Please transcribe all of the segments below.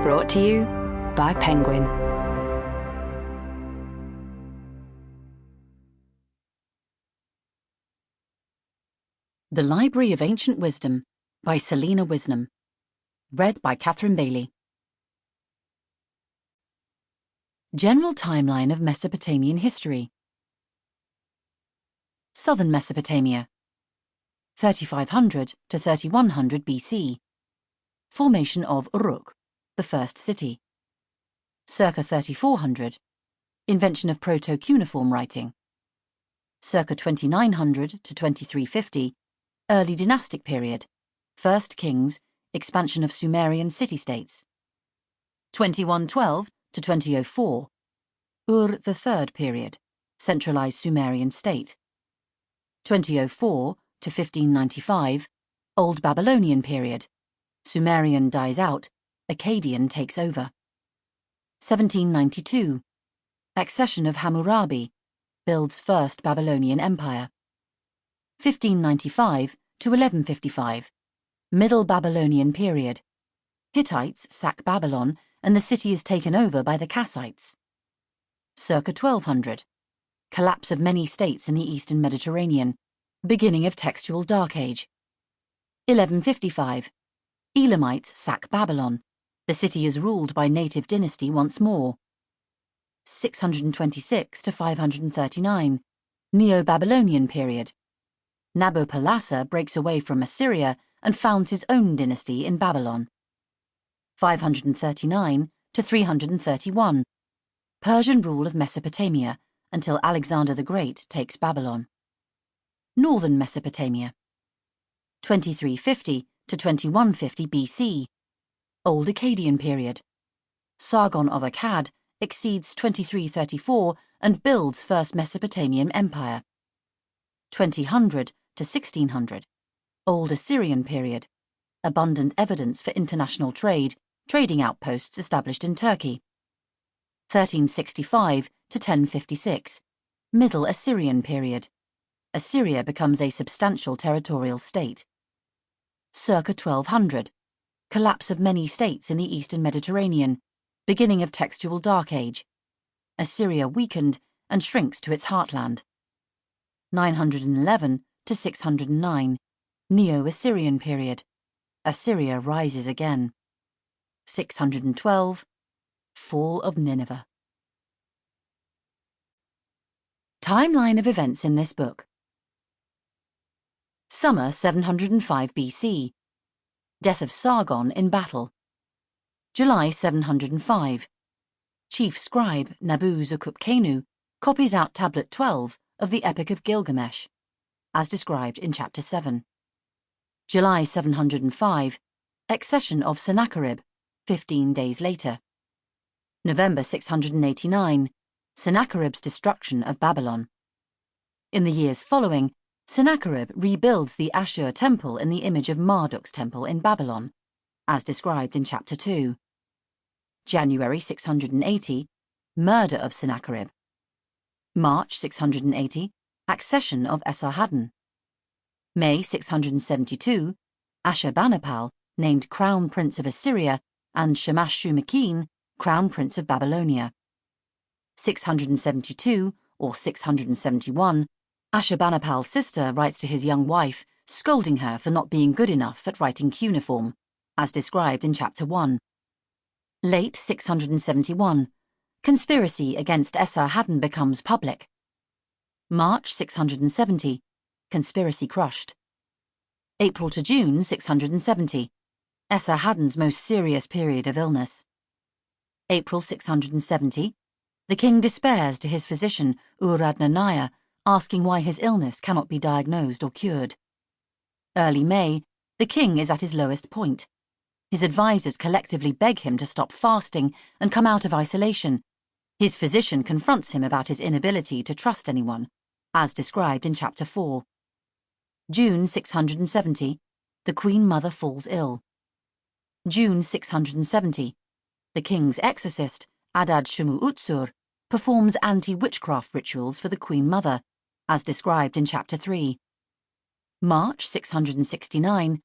Brought to you by Penguin. The Library of Ancient Wisdom by Selena Wisnom. Read by Catherine Bailey. General timeline of Mesopotamian history. Southern Mesopotamia, 3500 to 3100 BC. Formation of Uruk, the first city. Circa 3400, invention of proto-cuneiform writing. Circa 2900 to 2350, early dynastic period, first kings, expansion of Sumerian city-states. 2112 to 2004, Ur III period, centralized Sumerian state. 2004 to 1595, Old Babylonian period, Sumerian dies out, Akkadian takes over. 1792, accession of Hammurabi, builds first Babylonian empire. 1595 to 1155, Middle Babylonian period, Hittites sack Babylon and the city is taken over by the Kassites. Circa 1200, collapse of many states in the eastern Mediterranean, beginning of textual Dark Age. 1155, Elamites sack Babylon. The city is ruled by native dynasty once more. 626 to 539, Neo-Babylonian period. Nabopolassar breaks away from Assyria and founds his own dynasty in Babylon. 539 to 331, Persian rule of Mesopotamia until Alexander the Great takes Babylon. Northern Mesopotamia, 2350 to 2150 BC, Old Akkadian period. Sargon of Akkad exceeds 2334 and builds first Mesopotamian empire. 2000 to 1600, Old Assyrian period. Abundant evidence for international trade, trading outposts established in Turkey. 1365 to 1056, Middle Assyrian period. Assyria becomes a substantial territorial state. Circa 1200, collapse of many states in the eastern Mediterranean, beginning of textual Dark Age. Assyria weakened and shrinks to its heartland. 911 to 609, Neo-Assyrian period. Assyria rises again. 612, Fall of Nineveh. Timeline of events in this book. Summer 705 BC. Death of Sargon in battle. July 705. Chief scribe Nabu-Zukupkenu copies out Tablet 12 of the Epic of Gilgamesh, as described in Chapter 7. July 705. Accession of Sennacherib, 15 days later. November 689. Sennacherib's destruction of Babylon. In the years following, Sennacherib rebuilds the Ashur temple in the image of Marduk's temple in Babylon, as described in Chapter 2. January 680, murder of Sennacherib. March 680, accession of Esarhaddon. May 672, Ashurbanipal, named Crown Prince of Assyria, and Shamash-shum-ikin, Crown Prince of Babylonia. 672, or 671, Ashurbanipal's sister writes to his young wife, scolding her for not being good enough at writing cuneiform, as described in Chapter 1. Late 671, conspiracy against Esarhaddon becomes public. March 670, conspiracy crushed. April to June 670, Esarhaddon's most serious period of illness. April 670, the king despairs to his physician Ur-Adnaniah, asking why his illness cannot be diagnosed or cured. Early May, the king is at his lowest point. His advisers collectively beg him to stop fasting and come out of isolation. His physician confronts him about his inability to trust anyone, as described in Chapter 4. June 670, the Queen Mother falls ill. June 670, the king's exorcist, Adad-Shumuutsur, performs anti-witchcraft rituals for the Queen Mother, as described in Chapter 3. March 669.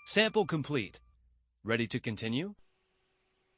Sample complete. Ready to continue?